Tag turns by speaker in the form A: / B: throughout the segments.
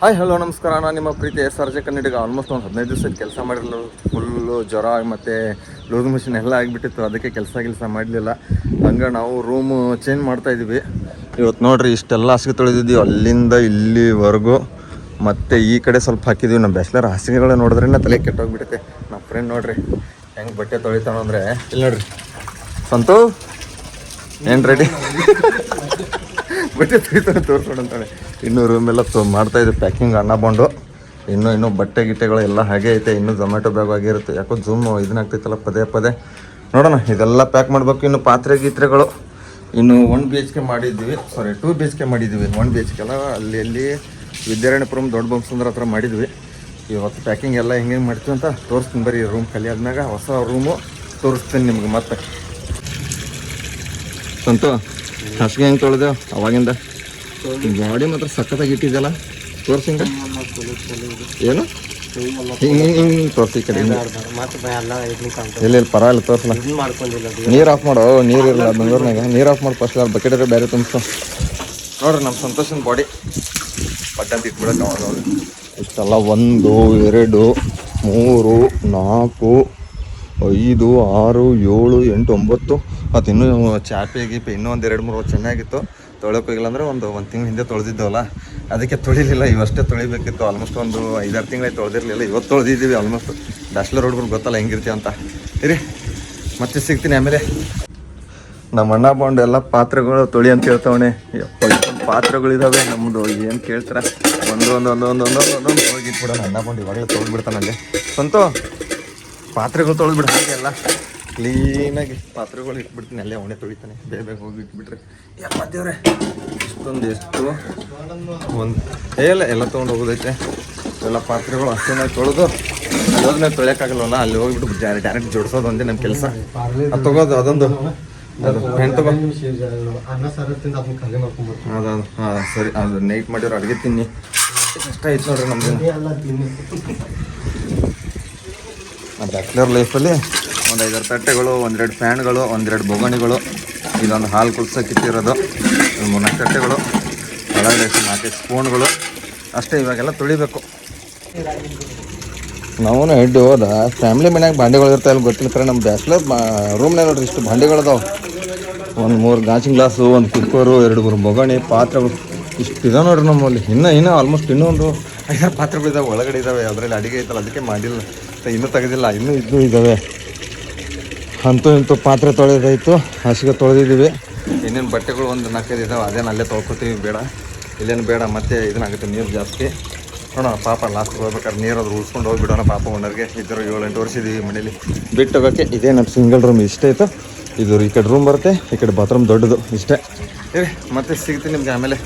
A: Hi hello ನಮಸ್ಕಾರ. ನಾನು ನಿಮ್ಮ ಪ್ರೀತಿ SRJ ಕನ್ನಡಿಗ. ಆಲ್ಮೋಸ್ಟ್ ಒಂದು 15 ದಿವಸ ಕೆಲಸ ಮಾಡಿರಲಿಲ್ಲ. ಫುಲ್ಲು ಜ್ವರ ಮತ್ತು ಲೂಸ್ ಮಿಷಿನ್ ಎಲ್ಲ ಆಗಿಬಿಟ್ಟಿತ್ತು. ಅದಕ್ಕೆ ಕೆಲಸ ಮಾಡಲಿಲ್ಲ. ಹಂಗೆ ನಾವು ರೂಮು ಚೇಂಜ್ ಮಾಡ್ತಾಯಿದ್ವಿ. ಇವತ್ತು ನೋಡಿರಿ ಇಷ್ಟೆಲ್ಲ ಹಾಸಿಗೆ ತೊಳೆದಿದ್ದೀವಿ ಅಲ್ಲಿಂದ ಇಲ್ಲಿವರೆಗೂ. ಮತ್ತು ಈ ಕಡೆ ಸ್ವಲ್ಪ ಹಾಕಿದ್ದೀವಿ. ನಮ್ಮ ಬ್ಯಾಚುಲರ್ ಹಾಸಿಗೆಗಳು ನೋಡಿದ್ರೆ ತಲೆ ಕೆಟ್ಟೋಗ್ಬಿಡುತ್ತೆ. ನಮ್ಮ ಫ್ರೆಂಡ್ ನೋಡಿರಿ ಹೆಂಗೆ ಬಟ್ಟೆ ತೊಳಿತಾನೋ ಅಂದರೆ ಇಲ್ಲಿ ನೋಡಿರಿ. ಸಂತು ಏನು ರೆಡಿ ಬಟ್ಟೆ ತೊಳಿತಾನೆ ತೋರಿಸೋಣ ಅಂತಾನೆ. ಇನ್ನೂ ರೂಮೆಲ್ಲ ಮಾಡ್ತಾಯಿದ್ದೆ ಪ್ಯಾಕಿಂಗ್ ಅಣ್ಣ ಬಂಡು. ಇನ್ನೂ ಬಟ್ಟೆ ಗಿಟ್ಟೆಗಳು ಎಲ್ಲ ಹಾಗೆ ಐತೆ. ಇನ್ನೂ ಝೊಮ್ಯಾಟೊ ಬ್ಯಾಗ್ ಆಗಿರುತ್ತೆ. ಯಾಕೋ ಝೂಮ್ ಇದನ್ನಾಗ್ತೈತಲ್ಲ ಪದೇ ನೋಡೋಣ. ಇದೆಲ್ಲ ಪ್ಯಾಕ್ ಮಾಡಬೇಕು. ಇನ್ನು ಪಾತ್ರೆ ಗೀತ್ರೆಗಳು ಇನ್ನು 1 BHK ಮಾಡಿದ್ವಿ. 2 BHK ಮಾಡಿದ್ವಿ. 1 BHK ಎಲ್ಲ ಅಲ್ಲಿ ವಿದ್ಯಾರಣ್ಯಪುರಂ ದೊಡ್ಡ ಬೊಮ್ಮಸಂದ್ರ ಹತ್ರ ಮಾಡಿದ್ವಿ. ಇವತ್ತು ಪ್ಯಾಕಿಂಗ್ ಎಲ್ಲ ಹೆಂಗೆ ಮಾಡ್ತೀವಿ ಅಂತ ತೋರಿಸ್ತೀನಿ. ಬರೀ ರೂಮ್ ಖಾಲಿ ಆದ್ಮೇಲೆ ಹೊಸ ರೂಮು ತೋರಿಸ್ತೀನಿ ನಿಮ್ಗೆ. ಮತ್ತೆ ಸಂತು ಹಾಸಿಗೆ ಹೆಂಗೆ ತೊಳೆದೇವು ಅವಾಗಿಂದ. ಬಾಡಿ ಮಾತ್ರ ಸಖತ್ತಾಗಿ ಇಟ್ಟಿದ್ದಲ್ಲ. ತೋರಿಸಿ ಹಿಂಗೆ ಏನು ಹಿಂಗೆ ತೋರಿಸಿ. ಈ ಕಡೆ ಇಲ್ಲ ಪರವಾಗಿಲ್ಲ ತೋರಿಸಲ್ಲ. ನೀರು ಆಫ್ ಮಾಡೋ. ನೀರು ಇರಲ್ಲ ಬೆಂಗಳೂರಿನಾಗ. ನೀರು ಆಫ್ ಮಾಡಿ ಫಸ್ಟ್ ಬಕೆಟ್ ಬೇರೆ ತುಂಬಿಸೋ. ನೋಡ್ರಿ ನಮ್ಮ ಸಂತೋಷನ ಬಾಡಿ ಬಟ್ಟೆ ಅಂತ ಇಟ್ಬಿಡಕ್ಕೆ ಅವಾಗ ನೋಡಿ ಇಷ್ಟೆಲ್ಲ 1 2 3 4 5 6 7 8 9 ಮತ್ತು ಇನ್ನೂ ಚಾಪೆ ಗೀಪೆ ಇನ್ನೂ ಒಂದು 2 3 ಚೆನ್ನಾಗಿತ್ತು. ತೊಳೆಯೋಕೆ ಹೋಗಿಲ್ಲ ಅಂದರೆ ಒಂದು ತಿಂಗಳ ಹಿಂದೆ ತೊಳೆದಿದ್ದವಲ್ಲ, ಅದಕ್ಕೆ ತೊಳಿಲಿಲ್ಲ. ಇವಷ್ಟೇ ತೊಳಿಬೇಕಿತ್ತು. ಆಲ್ಮೋಸ್ಟ್ ಒಂದು 5-6 ತಿಂಗಳಾಯ್ತು ತೊಳೆದಿರಲಿಲ್ಲ. ಇವತ್ತು ತೊಳೆದಿದ್ದೀವಿ. ಆಲ್ಮೋಸ್ಟ್ ಬ್ಯಾಚುಲರ್ ಹುಡುಗರು ಗೊತ್ತಲ್ಲ ಹೆಂಗಿರ್ತೀವಿ ಅಂತ. ಇರಿ ಮತ್ತೆ ಸಿಗ್ತೀನಿ ಆಮೇಲೆ. ನಮ್ಮ ಅಣ್ಣ ಬಾಂಡು ಎಲ್ಲ ಪಾತ್ರೆಗಳು ತೊಳಿ ಅಂತ ಹೇಳ್ತವಣೆ. ಪಾತ್ರೆಗಳಿದ್ದಾವೆ ನಮ್ಮದು. ಏನು ಕೇಳ್ತಾರ ಒಂದೊಂದು ಹೋಗಿಟ್ಬಿಡೋಣ. ಅಣ್ಣ ಬಾಂಡು ಇವಾಗಲೇ ತೊಳೆದ್ಬಿಡ್ತಾನಲ್ಲಿ. ಸ್ವಂತ ಪಾತ್ರೆಗಳು ತೊಳೆದ್ಬಿಡ ಹಾಗೆ ಎಲ್ಲ ಕ್ಲೀನಾಗಿ ಪಾತ್ರೆಗಳು ಇಟ್ಬಿಡ್ತೀನಿ. ಅಲ್ಲೇ ಅವನೇ ತೊಳಿತಾನೆ. ಬೇಗ ಹೋಗಿ ಇಟ್ಬಿಟ್ರೆ ದೇವ್ರೆ ಇಷ್ಟೊಂದು ಎಷ್ಟು ಒಂದು ಎಲ್ಲ ತೊಗೊಂಡು ಹೋಗೋದೈತೆ. ಎಲ್ಲ ಪಾತ್ರೆಗಳು ಅಷ್ಟೇನಾಗಿ ತೊಳೆದು ಹೋದ್ಮೇಲೆ ತೊಳೆಯೋಕ್ಕಾಗಲ್ವಲ್ಲ, ಅಲ್ಲಿ ಹೋಗ್ಬಿಟ್ಟು ಡೈರೆಕ್ಟ್ ಜೋಡಿಸೋದು ಒಂದೇ ನಮ್ಮ ಕೆಲಸ. ಅದು ತೊಗೋದು ಅದೊಂದು ಅದು ಹೆಣ್ಣು ತಗೋ. ಅದು ಹಾಂ ಸರಿ. ಅದು ನೈಟ್ ಮಾಡಿರೋ ಅಡುಗೆ ತಿನ್ನಿ ಕಷ್ಟ ಆಯ್ತು ನೋಡ್ರಿ ನಮ್ದು. ಬ್ಯಾಚುಲರ್ ಲೈಫಲ್ಲಿ ಒಂದು 5-6 ತಟ್ಟೆಗಳು, 1-2 ಫ್ಯಾನ್ಗಳು, 1-2 ಬೊಗಣಿಗಳು, ಇದೊಂದು ಹಾಲು ಕುಲ್ಸೋಕ್ಕಿಟ್ಟಿರೋದು, 3-4 ತಟ್ಟೆಗಳು, ಒಳಗಡೆ 4 ಸ್ಪೂನ್ಗಳು ಅಷ್ಟೇ. ಇವಾಗೆಲ್ಲ ತೊಳಿಬೇಕು. ನಾವು ಹೆಡ್ಡು ಹೋದ ಫ್ಯಾಮಿಲಿ ಮನ್ಯಾಗ ಭಾಂಡೆಗಳು ಇರ್ತಾಯಿಲ್ಲ ಗೊತ್ತಿಲ್ಲ. ಕರೆ ನಮ್ಮ ಬ್ಯಾಚುಲರ್ ರೂಮ್ನಾಗ ನೋಡ್ರಿ ಇಷ್ಟು ಭಾಂಡೆಗಳದಾವೆ. 1-3 ಗಾಜಿನ ಗ್ಲಾಸು, 1 ಕುಕ್ಕರು, 2-3 ಬೊಗಣಿ, ಪಾತ್ರೆಗಳು ಇಷ್ಟು ಇದಾವೆ ನೋಡ್ರಿ ನಮ್ಮಲ್ಲಿ. ಇನ್ನೂ ಆಲ್ಮೋಸ್ಟ್ ಇನ್ನೊಂದು 5-6 ಪಾತ್ರೆಗಳಿದ್ದಾವೆ ಒಳಗಡೆ ಇದ್ದಾವೆ. ಅದರಲ್ಲಿ ಅಡುಗೆ ಐತಲ್ಲ ಅದಕ್ಕೆ ಮಾಡಿಲ್ಲ, ಇನ್ನೂ ತೆಗೆದಿಲ್ಲ. ಇನ್ನೂ ಇದ್ದಾವೆ. ಇಂತೂ ಪಾತ್ರೆ ತೊಳೆದಾಯಿತು, ಹಾಸಿಗೆ ತೊಳೆದಿದ್ದೀವಿ. ಇನ್ನೇನು ಬಟ್ಟೆಗಳು ಒಂದು 4-5 ಇದ್ದಾವೆ. ಅದೇನು ಅಲ್ಲೇ ತೊಳ್ಕೊತೀವಿ. ಇಲ್ಲೇನು ಬೇಡ. ಮತ್ತೆ ಇದನ್ನಾಗುತ್ತೆ ನೀರು ಜಾಸ್ತಿ. ನೋಡೋಣ ಪಾಪ ಲಾಸ್ಟ್ ಹೋಗ್ಬೇಕಾದ್ರೆ ನೀರು ಅದು ಉಳ್ಸ್ಕೊಂಡು ಹೋಗ್ಬಿಡೋಣ. ಪಾಪ ಓನರ್ಗೆ ಇದ್ದರು 7-8 ವರ್ಷ ಇದ್ದೀವಿ ಮನೇಲಿ ಬಿಟ್ಟು ಹೋಗೋಕ್ಕೆ. ಇದೇ ನಮ್ಮ ಸಿಂಗಲ್ ರೂಮ್ ಇಷ್ಟೇ ಇತ್ತು. ಇದು ಈ ಕಡೆ ರೂಮ್ ಬರುತ್ತೆ, ಈ ಕಡೆ ಬಾತ್ರೂಮ್ ದೊಡ್ಡದು ಇಷ್ಟೇ. ಮತ್ತೆ ಸಿಗ್ತೀನಿ ನಿಮ್ಗೆ ಆಮೇಲೆ.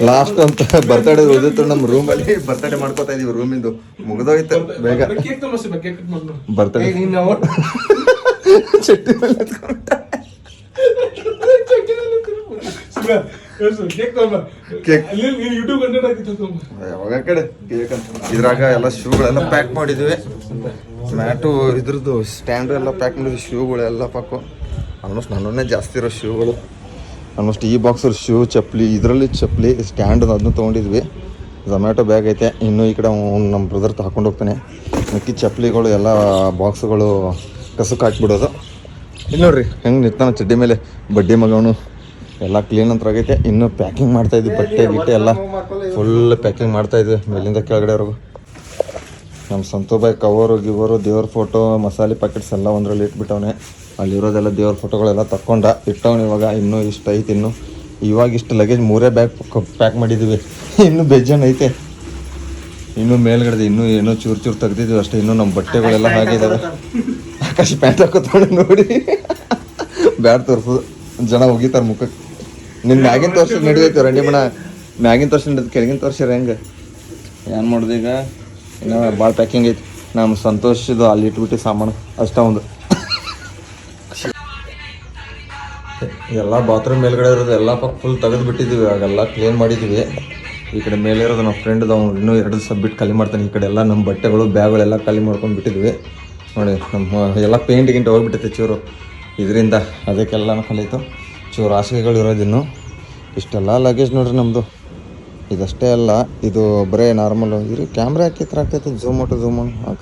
A: ಲಾಸ್ಟ್ ಅಂತ ಬರ್ತಡೇ ಉಳಿದಿತ್ತು ನಮ್ಮ ರೂಮಲ್ಲಿ. ಬರ್ತಡೇ ಮಾಡ್ಕೋತಾ ಇದೀವಿ. ರೂಮಿಂದು ಮುಗಿದೋಯ್ತು ಬೇಗ. ಬರ್ತಡೇ ಚಟ್ಟಿ ಯಾವಾಗ ಕಡೆ ಇದ್ರಾಗ ಎಲ್ಲ ಶೂಗಳೆಲ್ಲ ಪ್ಯಾಕ್ ಮಾಡಿದ್ವಿ. ಮ್ಯಾಟು ಇದ್ರದ್ದು ಸ್ಟ್ಯಾಂಡು ಎಲ್ಲ ಪ್ಯಾಕ್ ಮಾಡಿದ್ವಿ. ಶೂಗಳೆಲ್ಲ ಪಾಕು ಆಲ್ಮೋಸ್ಟ್ ನನ್ನನ್ನೇ ಜಾಸ್ತಿ ಇರೋ ಶೂಗಳು. ಆಲ್ಮೋಸ್ಟ್ ಈ ಬಾಕ್ಸಲ್ಲಿ ಶೂ, ಚಪ್ಪಲಿ, ಇದರಲ್ಲಿ ಚಪ್ಪಲಿ, ಸ್ಟ್ಯಾಂಡ್ ಅದನ್ನು ತೊಗೊಂಡಿದ್ವಿ. ಝೊಮ್ಯಾಟೊ ಬ್ಯಾಗ್ ಐತೆ. ಇನ್ನೂ ಈ ಕಡೆ ನಮ್ಮ ಬ್ರದರ್ ಹಾಕೊಂಡು ಹೋಗ್ತಾನೆ. ಮಿಕ್ಕಿ ಚಪ್ಪಲಿಗಳು ಎಲ್ಲ ಬಾಕ್ಸ್ಗಳು ಕಸಕ್ಕೆ ಹಾಕ್ಬಿಡೋದು. ಇಲ್ಲಿ ನೋಡ್ರಿ ಹೆಂಗೆ ನಿಂತಾನ ಚಡ್ಡಿ ಮೇಲೆ ಬಡ್ಡಿ ಮಗವನು. ಎಲ್ಲ ಕ್ಲೀನ್ ಅಂತ ಆಗೈತೆ. ಇನ್ನೂ ಪ್ಯಾಕಿಂಗ್ ಮಾಡ್ತಾಯಿದ್ವಿ. ಬಟ್ಟೆ ಗಿಟ್ಟೆ ಎಲ್ಲ ಫುಲ್ ಪ್ಯಾಕಿಂಗ್ ಮಾಡ್ತಾಯಿದ್ವಿ ಮೇಲಿಂದ ಕೆಳಗಡೆವರೆಗೂ. ನಮ್ಮ ಸಂತೋಬಾಯಿ ಕವರು ಗಿವರು, ದೇವ್ರ ಫೋಟೋ, ಮಸಾಲೆ ಪ್ಯಾಕೆಟ್ಸ್ ಎಲ್ಲ ಒಂದರಲ್ಲಿ ಇಟ್ಬಿಟ್ಟವನೆ. ಅಲ್ಲಿರೋದೆಲ್ಲ ದೇವ್ರ ಫೋಟೋಗಳೆಲ್ಲ ಇಟ್ಟವನು. ಇವಾಗ ಇನ್ನೂ ಇಷ್ಟು ಐತೆ. ಇವಾಗ ಇಷ್ಟು ಲಗೇಜ್ 3 ಬ್ಯಾಗ್ ಪ್ಯಾಕ್ ಮಾಡಿದ್ದೀವಿ. ಇನ್ನೂ ಬೇಜಾನ್ ಐತೆ. ಇನ್ನೂ ಮೇಲ್ಗಡೆ ಇನ್ನೂ ಚೂರು ತೆಗ್ದಿದ್ದೀವಿ ಅಷ್ಟೇ. ಇನ್ನೂ ನಮ್ಮ ಬಟ್ಟೆಗಳೆಲ್ಲ ಹಾಗಿದ್ದಾವೆ. ಆಕಾಶಿ ಪ್ಯಾಂಟ್ ಹಾಕೋತಾಳೆ ನೋಡಿ. ಬ್ಯಾಡ್ ತೋರಿಸೋದು ಜನ ಹೋಗಿತಾರೆ ಮುಖಕ್ಕೆ. ನಿನ್ನ ಮ್ಯಾಗಿನ ತೋರ್ಸಿ ನಡಿದೈತೆ ರಂಡಿ ಮಣ. ಮ್ಯಾಗಿನ ತೋರ್ಸಿ ನಡೀತು, ಕೆಳಗಿನ ತೋರ್ಸಿರ ಹೆಂಗೆ ಏನು ಮಾಡೋದು ಈಗ. ಇನ್ನೂ ಭಾಳ ಪ್ಯಾಕಿಂಗ್ ಐತಿ. ನಮ್ಮ ಸಂತೋಷದ್ದು ಅಲ್ಲಿ ಇಟ್ಬಿಟ್ಟು ಸಾಮಾನು ಅಷ್ಟೇ ಒಂದು. ಎಲ್ಲ ಬಾತ್ರೂಮ್ ಮೇಲ್ಗಡೆ ಇರೋದು ಎಲ್ಲ ಫುಲ್ ತೆಗೆದು ಬಿಟ್ಟಿದ್ದೀವಿ. ಆಗೆಲ್ಲ ಕ್ಲೀನ್ ಮಾಡಿದ್ದೀವಿ. ಈ ಕಡೆ ಮೇಲೆ ಇರೋದು ನಮ್ಮ ಫ್ರೆಂಡ್ದು, ಅವ್ನು ಇನ್ನೂ 2 ದಿವಸ ಬಿಟ್ಟು ಖಾಲಿ ಮಾಡ್ತಾನೆ. ಈ ಕಡೆ ಎಲ್ಲ ನಮ್ಮ ಬಟ್ಟೆಗಳು ಬ್ಯಾಗ್ಗಳೆಲ್ಲ ಖಾಲಿ ಮಾಡ್ಕೊಂಡು ಬಿಟ್ಟಿದ್ವಿ ನೋಡಿ. ನಮ್ಮ ಎಲ್ಲ ಪೇಂಟ್ ಹೋಗ್ಬಿಟ್ಟೈತೆ ಚೂರು ಇದರಿಂದ. ಅದಕ್ಕೆಲ್ಲ ಕಲಿತು ಚೂರು ಹಾಸಿಗೆಗಳು ಇರೋದಿನ್ನು. ಇಷ್ಟೆಲ್ಲ ಲಗೇಜ್ ನೋಡ್ರಿ ನಮ್ಮದು. ಇದಷ್ಟೇ ಅಲ್ಲ, ಇದು ಬರೀ ನಾರ್ಮಲು ಇದು ಕ್ಯಾಮ್ರಾ ಹಾಕಿ ಥರ ಆಗ್ತೈತೆ. ಝೂಮ್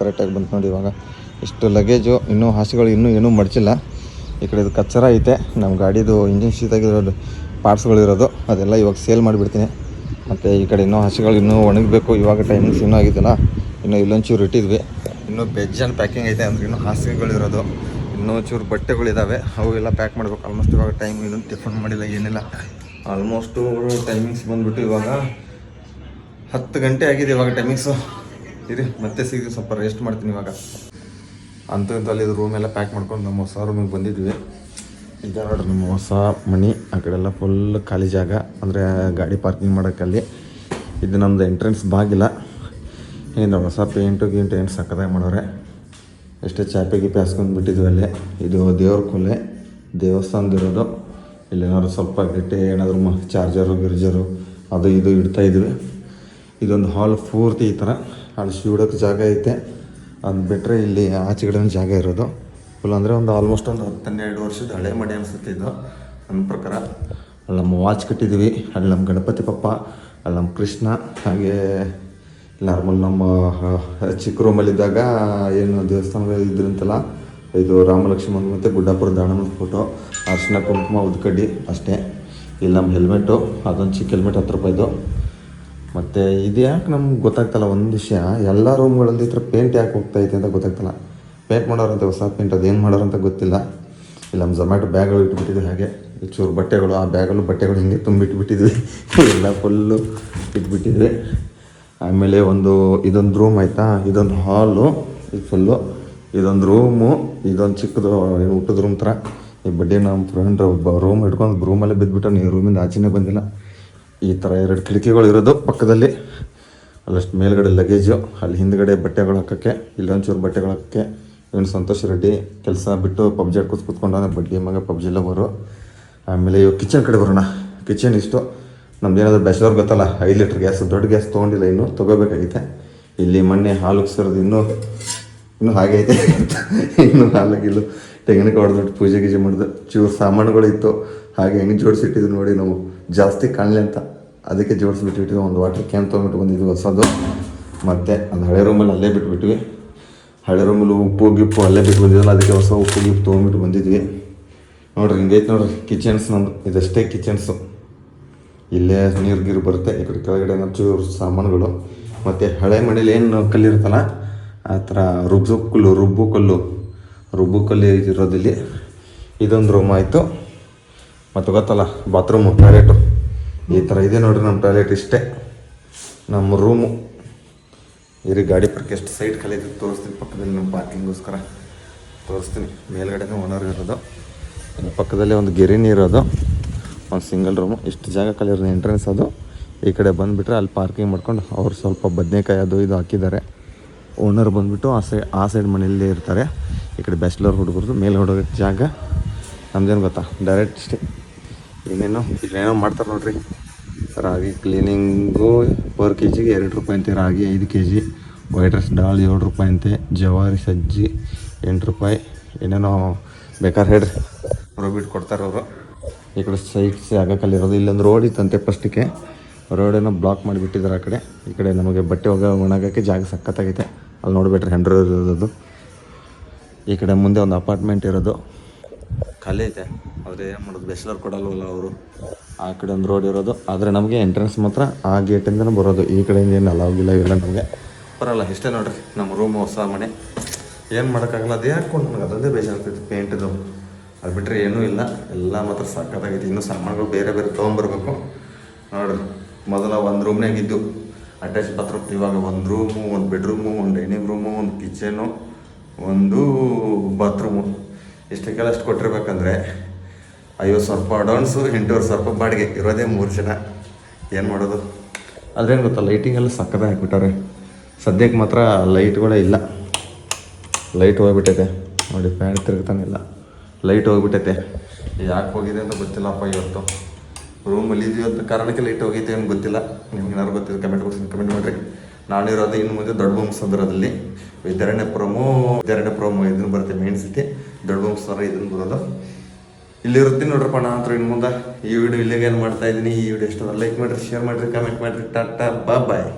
A: ಕರೆಕ್ಟಾಗಿ ಬಂತು ನೋಡಿ. ಇವಾಗ ಇಷ್ಟು ಲಗೇಜು, ಇನ್ನೂ ಹಾಸಿಗಳು ಏನೂ ಮಡಚಿಲ್ಲ. ಈ ಕಡೆ ಇದು ಕಚ್ಚರ ಐತೆ, ನಮ್ಮ ಗಾಡಿದು ಇಂಜಿನ್ ಶೀತಾಗಿರೋದು ಪಾರ್ಟ್ಸ್ಗಳಿರೋದು ಅದೆಲ್ಲ ಇವಾಗ ಸೇಲ್ ಮಾಡಿಬಿಡ್ತೀನಿ. ಮತ್ತು ಈ ಕಡೆ ಇನ್ನೂ ಹಾಸಿಗಳು ಇನ್ನೂ ಒಣಗಬೇಕು. ಇವಾಗ ಟೈಮಿಂಗ್ಸ್ ಇನ್ನೂ ಆಗಿದ್ದಲ್ಲ, ಇನ್ನೂ ಇಲ್ಲೊಂಚೂರು ಇಟ್ಟಿದ್ವಿ. ಇನ್ನೂ ಬೆಜ್ಜನ್ ಪ್ಯಾಕಿಂಗ್ ಐತೆ ಅಂದರೆ ಇನ್ನೂ ಹಾಸಿಗೆಗಳಿರೋದು, ಇನ್ನೂ ಚೂರು ಬಟ್ಟೆಗಳಿದ್ದಾವೆ, ಅವೆಲ್ಲ ಪ್ಯಾಕ್ ಮಾಡಬೇಕು. ಆಲ್ಮೋಸ್ಟ್ ಇವಾಗ ಟೈಮ್ ಇನ್ನೂ ಟಿಫನ್ ಮಾಡಿಲ್ಲ, ಏನಿಲ್ಲ. ಆಲ್ಮೋಸ್ಟು ಟೈಮಿಂಗ್ಸ್ ಬಂದುಬಿಟ್ಟು ಇವಾಗ 10 ಗಂಟೆ ಆಗಿದೆ ಇವಾಗ ಟೈಮಿಂಗ್ಸು. ಇರಿ ಮತ್ತೆ ಸಿಗಿ, ಸ್ವಲ್ಪ ರೆಸ್ಟ್ ಮಾಡ್ತೀನಿ ಇವಾಗ. ಅಂತೂ ಇಂತಲ್ಲಿ ಇದು ರೂಮೆಲ್ಲ ಪ್ಯಾಕ್ ಮಾಡ್ಕೊಂಡು ನಮ್ಮ ಹೊಸ ರೂಮಿಗೆ ಬಂದಿದ್ವಿ. ಈಗ ನೋಡ್ರಿ ನಮ್ಮ ಹೊಸ ಮನೆ, ಆ ಕಡೆಲ್ಲ ಫುಲ್ ಖಾಲಿ ಜಾಗ, ಅಂದರೆ ಗಾಡಿ ಪಾರ್ಕಿಂಗ್ ಮಾಡೋಕ್ಕಲ್ಲಿ. ಇದು ನಮ್ಮದು ಎಂಟ್ರೆನ್ಸ್ ಬಾಗಿಲ. ಏನು ಹೊಸ ಪೇಂಟು ಏನು ಸಕ್ಕದಾಗಿ ಮಾಡೋರೆ. ಎಷ್ಟೇ ಚಾಪೆ ಗಿಪೆ ಹಾಸ್ಕೊಂಡು ಬಿಟ್ಟಿದ್ವಿ ಅಲ್ಲೇ. ಇದು ದೇವ್ರ ಕೊಲೆ, ದೇವಸ್ಥಾನದಿರೋದು. ಇಲ್ಲೇನಾದ್ರು ಸ್ವಲ್ಪ ಗಟ್ಟೆ ಏನಾದರೂ ಚಾರ್ಜರು ಗಿರ್ಜರು ಅದು ಇದು ಇಡ್ತಾಯಿದ್ವಿ. ಇದೊಂದು ಹಾಲ್ ಪೂರ್ತಿ ಈ ಥರ. ಅಲ್ಲಿ ಶಿವಡಕ್ಕೆ ಜಾಗ ಐತೆ. ಅದು ಬಿಟ್ಟರೆ ಇಲ್ಲಿ ಆಚೆ ಕಡೆ ಜಾಗ ಇರೋದು ಫುಲ್. ಅಂದರೆ ಒಂದು ಆಲ್ಮೋಸ್ಟ್ ಒಂದು 10-12 ವರ್ಷದ ಹಳೆ ಮನೆ ಅನಿಸುತ್ತೆ ಇದು ನನ್ನ ಪ್ರಕಾರ. ಅಲ್ಲಿ ನಮ್ಮ ವಾಚ್ ಕಟ್ಟಿದ್ದೀವಿ, ಅಲ್ಲಿ ನಮ್ಮ ಗಣಪತಿ ಪಪ್ಪ, ಅಲ್ಲಿ ನಮ್ಮ ಕೃಷ್ಣ, ಹಾಗೆ ನಾರ್ಮಲ್ ನಮ್ಮ ಚಿಕ್ಕ ರೂಮಲ್ಲಿದ್ದಾಗ ಏನು ದೇವಸ್ಥಾನ ಇದ್ರಂತಲ್ಲ, ಇದು ರಾಮಲಕ್ಷ್ಮಣ ಮತ್ತು ಗುಡ್ಡಾಪುರ ದಾಣಮ್ಮನ ಫೋಟೋ, ಅರ್ಶಿನ ಕುಂಕುಮ ಉದ್ಕಡ್ಡಿ ಅಷ್ಟೇ. ಇಲ್ಲಿ ನಮ್ಮ ಹೆಲ್ಮೆಟು, ಅದೊಂದು ಚಿಕ್ಕ ಹೆಲ್ಮೆಟ್ 10 ರೂಪಾಯಿದು. ಮತ್ತು ಇದು ಯಾಕೆ ನಮ್ಗೆ ಗೊತ್ತಾಗ್ತಲ್ಲ ಒಂದು ವಿಷಯ, ಎಲ್ಲ ರೂಮ್ಗಳಲ್ಲಿ ಈ ಥರ ಪೇಂಟ್ ಯಾಕೆ ಹೋಗ್ತಾಯಿದೆ ಅಂತ ಗೊತ್ತಾಗ್ತಲ್ಲ. ಪೇಂಟ್ ಮಾಡೋರಂತೆ, ಹೊಸ ಪೇಂಟ್ ಅದೇನು ಮಾಡೋರಂತ ಗೊತ್ತಿಲ್ಲ. ಇಲ್ಲಿ ನಮ್ಮ ಝೊಮ್ಯಾಟೊ ಬ್ಯಾಗ್ಗಳು ಇಟ್ಬಿಟ್ಟಿದ್ವಿ, ಹಾಗೆ ಚೂರು ಬಟ್ಟೆಗಳು, ಆ ಬ್ಯಾಗಲ್ಲೂ ಬಟ್ಟೆಗಳು ಹಿಂಗೆ ತುಂಬಿಟ್ಬಿಟ್ಟಿದ್ವಿ. ಎಲ್ಲ ಫುಲ್ಲು ಇಟ್ಬಿಟ್ಟಿದ್ವಿ. ಆಮೇಲೆ ಇದೊಂದು ರೂಮ್ ಆಯಿತಾ, ಇದೊಂದು ಹಾಲು, ಇದು ಫುಲ್ಲು, ಇದೊಂದು ರೂಮು, ಇದೊಂದು ಚಿಕ್ಕದು ಊಟದ ರೂಮ್ ಥರ. ಈ ಬಡ್ಡಿ ನಮ್ಮ ಫ್ರೆಂಡ್ ರೂಮ್ ಇಟ್ಕೊಂಡು ರೂಮಲ್ಲೇ ಬಿದ್ದುಬಿಟ್ಟು ನೀವು ರೂಮಿಂದ ಆಚೆನೇ ಬಂದಿಲ್ಲ. ಈ ಥರ 2 ಕಿಟಕಿಗಳು ಇರೋದು ಪಕ್ಕದಲ್ಲಿ. ಅಲ್ಲಷ್ಟು ಮೇಲ್ಗಡೆ ಲಗೇಜು, ಅಲ್ಲಿ ಹಿಂದ್ಗಡೆ ಬಟ್ಟೆಗಳು ಹಾಕೋಕ್ಕೆ, ಇಲ್ಲೊಂಚೂರು ಬಟ್ಟೆಗಳು ಹಾಕೋಕ್ಕೆ. ಇವನು ಸಂತೋಷ್ ರೆಡ್ಡಿ ಕೆಲಸ ಬಿಟ್ಟು ಪಬ್ಜಿ ಆಡ್ಕೊಂಡು ಕೂತ್ಕೊಂಡ, ಬಡ್ಡಿ ಮಗ ಪಬ್ಜಿ ಲವರು. ಆಮೇಲೆ ಇವಾಗ ಕಿಚನ್ ಕಡೆ ಬರೋಣ. ಕಿಚನ್ ಇಷ್ಟು ನಮ್ದು ಏನಾದರೂ ಬ್ಯಾಚಲರ್ ಗೊತ್ತಲ್ಲ, 5 ಲೀಟ್ರ್ ಗ್ಯಾಸ್, ದೊಡ್ಡ ಗ್ಯಾಸ್ ತೊಗೊಂಡಿಲ್ಲ, ಇನ್ನೂ ತೊಗೋಬೇಕಾಗೈತೆ. ಇಲ್ಲಿ ಮೊನ್ನೆ ಹಾಲು ಉಗ್ಸಿರೋದು ಇನ್ನೂ ಹಾಗೆ ಐತೆ. ಇನ್ನೂ ಹಾಲಾಗಿಲ್ಲ, ತೆಂಗಿನಕಾಯಿ ಹೊಡೆದ್ಬಿಟ್ಟು ಪೂಜೆ ಗೀಜೆ ಮಾಡಿದ್ರು. ಚೂರು ಸಾಮಾನುಗಳು ಇತ್ತು, ಹಾಗೆ ಹೆಂಗೆ ಜೋಡಿಸಿಟ್ಟಿದ್ವಿ ನೋಡಿ ನಾವು, ಜಾಸ್ತಿ ಕಾಣಲಿ ಅಂತ ಅದಕ್ಕೆ ಜೋಡಿಸ್ಬಿಟ್ಟಿದ್ವಿ. ಒಂದು ವಾಟರ್ ಕ್ಯಾನ್ ತೊಗೊಂಬಿಟ್ಟು ಬಂದಿದ್ವಿ ಹೊಸದು. ಮತ್ತು ಅದು ಹಳೆ ರೂಮಲ್ಲಿ ಅಲ್ಲೇ ಬಿಟ್ಬಿಟ್ವಿ. ಹಳೆ ರೂಮಲ್ಲಿ ಉಪ್ಪು ಗಿಪ್ಪು ಅಲ್ಲೇ ಬಿಟ್ಟು ಬಂದಿದ್ವಲ್ಲ, ಅದಕ್ಕೆ ಹೊಸ ಉಪ್ಪು ಗಿಪ್ಪು ತೊಗೊಂಬಿಟ್ಟು ಬಂದಿದ್ವಿ. ನೋಡಿರಿ ಹಿಂಗೈತೆ ನೋಡಿರಿ ಕಿಚನ್ಸ್ ನಮ್ಮದು. ಇದಷ್ಟೇ ಕಿಚನ್ಸು, ಇಲ್ಲೇ ನೀರು ಬರುತ್ತೆ. ಈ ಕಡೆ ಕೆಳಗಡೆ ಚೂರು ಸಾಮಾನುಗಳು. ಮತ್ತು ಹಳೆ ಮನೇಲಿ ಏನು ಕಲ್ಲಿರುತ್ತಲ್ಲ, ಆ ಥರ ರುಬ್ಬು ಕಲ್ಲು ಇರೋದಿಲ್ಲಿ. ಇದೊಂದು ರೂಮ್ ಆಯಿತು. ಮತ್ತು ಗೊತ್ತಲ್ಲ ಬಾತ್ರೂಮು, ಟಾಯ್ಲೆಟು ಈ ಥರ ಇದೆ ನೋಡಿರಿ ನಮ್ಮ ಟಾಯ್ಲೆಟ್. ಇಷ್ಟೇ ನಮ್ಮ ರೂಮು. ಇರಿ ಗಾಡಿ ಪಾರ್ಕ್ ಎಷ್ಟು ಸೈಡ್ ಖಾಲಿ ಇದೆ ತೋರಿಸ್ತೀನಿ. ಪಕ್ಕದಲ್ಲಿ ನಮ್ಮ ಪಾರ್ಕಿಂಗೋಸ್ಕರ ತೋರಿಸ್ತೀನಿ. ಮೇಲ್ಗಡೆನೇ ಓನರ್ ಇರೋದು, ಪಕ್ಕದಲ್ಲಿ ಒಂದು ಗೆರಿನಿ ಇರೋದು, ಒಂದು ಸಿಂಗಲ್ ರೂಮು. ಇಷ್ಟು ಜಾಗ ಖಾಲಿ ಇರೋದು ಎಂಟ್ರೆನ್ಸ್. ಅದು ಈ ಕಡೆ ಬಂದುಬಿಟ್ರೆ ಅಲ್ಲಿ ಪಾರ್ಕಿಂಗ್ ಮಾಡ್ಕೊಂಡು ಅವ್ರು ಸ್ವಲ್ಪ ಬದನೆಕಾಯಿ ಅದು ಇದು ಹಾಕಿದ್ದಾರೆ. ಓನರ್ ಬಂದುಬಿಟ್ಟು ಆ ಸೈಡ್ ಮನೆಯಲ್ಲೇ ಇರ್ತಾರೆ. ಈ ಕಡೆ ಬ್ಯಾಚುಲರ್ ಹುಡುಗರದು ಮೇಲೆ ಹೊಡೋಕ್ಕೆ ಜಾಗ. ನಮ್ದೇನು ಗೊತ್ತಾ, ಡೈರೆಕ್ಟ್ ಇಷ್ಟೇ. ಇಲ್ಲೇನೋ ಮಾಡ್ತಾರೆ ನೋಡ್ರಿ. ರಾಗಿ ಕ್ಲೀನಿಂಗು ಪರ್ ಕೆಜಿಗೆ 2 ರೂಪಾಯಿ ಅಂತೆ. ರಾಗಿ 5 kg, ವೈಟ್ ರೈಸ್ ಡಾಲ್ 7 ರೂಪಾಯಿ ಅಂತೆ, ಜವಾರಿ ಸಜ್ಜಿ 8 ರೂಪಾಯಿ. ಏನೇನೋ ಬೇಕಾದ್ರೆ ಹೇಳ್ರಿ, ರೋಬಿಟ್ ಕೊಡ್ತಾರೆ ಅವರು. ಈ ಕಡೆ ಸೈಡ್ಸ್ ಜಾಗ ಕಲ್ಲಿರೋದು. ಇಲ್ಲೊಂದು ರೋಡ್ ಇತ್ತಂತೆ ಫಸ್ಟಿಗೆ, ರೋಡೇನೋ ಬ್ಲಾಕ್ ಮಾಡಿಬಿಟ್ಟಿದ್ದಾರೆ ಆ ಕಡೆ. ಈ ಕಡೆ ನಮಗೆ ಬಟ್ಟೆ ಒಣಗೋಕ್ಕೆ ಜಾಗ ಸಖತ್ತಾಗೈತೆ. ಅಲ್ಲಿ ನೋಡಿಬಿಟ್ರೆ ಹೆಂಡ್ರು ಇರೋದು. ಈ ಕಡೆ ಮುಂದೆ ಒಂದು ಅಪಾರ್ಟ್ಮೆಂಟ್ ಇರೋದು ಖಾಲಿ ಐತೆ. ಆದರೆ ಏನು ಮಾಡೋದು, ಬ್ಯಾಚುಲರ್ ಕೊಡಲ್ವಲ್ಲ ಅವರು. ಆ ಕಡೆ ಒಂದು ರೋಡ್ ಇರೋದು. ಆದರೆ ನಮಗೆ ಎಂಟ್ರೆನ್ಸ್ ಮಾತ್ರ ಆ ಗೇಟಿಂದನೇ ಬರೋದು. ಈ ಕಡೆಯಿಂದ ಏನು ಅಲಾಗಿಲ್ಲ ಇವೆಲ್ಲ ನಮಗೆ ಬರೋಲ್ಲ. ಇಷ್ಟೇ ನೋಡಿರಿ ನಮ್ಮ ರೂಮ್, ಹೊಸ ಮನೆ. ಏನು ಮಾಡೋಕ್ಕಾಗಲ್ಲ. ಅದೇ ಹಾಕ್ಕೊಂಡು ನನಗೆ ಅದೊಂದೇ ಬೇಜಾರಾಗ್ತೈತೆ ಪೇಂಟಿದು. ಅದು ಬಿಟ್ಟರೆ ಏನೂ ಇಲ್ಲ, ಎಲ್ಲ ಮಾತ್ರ ಸಾಕಾಗೈತೆ. ಇನ್ನೂ ಸಾಮಾನುಗಳು ಬೇರೆ ತೊಗೊಂಬರ್ಬೇಕು ನೋಡಿರಿ. ಮೊದಲ ಒಂದು ರೂಮ್ನಾಗಿದ್ದು ಅಟ್ಯಾಚ್ ಬಾತ್ರೂಮ್. ಇವಾಗ ಒಂದು ರೂಮು, ಒಂದು ಬೆಡ್ರೂಮು, ಒಂದು ಡೈನಿಂಗ್ ರೂಮು, ಒಂದು ಕಿಚನು, ಒಂದು ಬಾತ್ರೂಮು. ಇಷ್ಟಕ್ಕೆಲ್ಲ ಅಷ್ಟು ಕೊಟ್ಟಿರ್ಬೇಕಂದ್ರೆ 50,000 ರೂಪಾಯಿ ಅಡ್ವಾನ್ಸು, 8,000 ರೂಪಾಯಿ ಬಾಡಿಗೆ. ಇರೋದೇ 3 ಜನ. ಏನು ಮಾಡೋದು. ಅದ್ರೇನು ಗೊತ್ತಾ, ಲೈಟಿಂಗೆಲ್ಲ ಸಕ್ಕತ್ತಾಗಿ ಹಾಕ್ಬಿಟ್ಟಾರೆ. ಸದ್ಯಕ್ಕೆ ಮಾತ್ರ ಲೈಟ್ಗಳೇ ಇಲ್ಲ. ಲೈಟ್ ಹೋಗ್ಬಿಟ್ಟೈತೆ ನೋಡಿ, ಫ್ಯಾನ್ ತಿರುಗ್ತಾನಿಲ್ಲ, ಲೈಟ್ ಹೋಗ್ಬಿಟ್ಟೈತೆ. ಯಾಕೆ ಹೋಗಿದೆ ಅಂತ ಗೊತ್ತಿಲ್ಲಪ್ಪ. ಇವತ್ತು ರೂಮಲ್ಲಿ ಇದೀವಿ ಅಂತ ಕಾರಣಕ್ಕೆ ಲೈಟ್ ಹೋಗೈತೆ ಅಂತ ಗೊತ್ತಿಲ್ಲ. ನಿಮ್ಗೆ ಏನಾದ್ರು ಗೊತ್ತಿಲ್ಲ ಕಮೆಂಟ್ ಮಾಡಿರಿ. ನಾನಿರೋದು ಇನ್ನು ಮುಂದೆ ದೊಡ್ಡ ಬೊಮ್ಮಸಂದ್ರದಲ್ಲಿ, ವಿದ್ಯಾರಣ್ಯಪುರಮು ಇದನ್ನು ಬರುತ್ತೆ ಮೇನ್ ಸಿಟಿ. ದೊಡ್ಡ ಬೊಮ್ಮಸಂದ್ರ ಇದನ್ನು ಬರೋದು. ಇಲ್ಲಿ ಇರ್ತೀನಿ ನೋಡ್ರಪ್ಪ. ನಾ ಹತ್ರ ಇನ್ನು ಮುಂದೆ ಈ ವಿಡಿಯೋ ಇಲ್ಲಿಗೆ ಏನು ಮಾಡ್ತಾ ಇದ್ದೀನಿ. ಈ ವಿಡಿಯೋ ಇಷ್ಟ ಲೈಕ್ ಮಾಡಿರಿ, ಶೇರ್ ಮಾಡಿರಿ, ಕಮೆಂಟ್ ಮಾಡಿರಿ. ಟಾಟಾ ಬಾಯ್.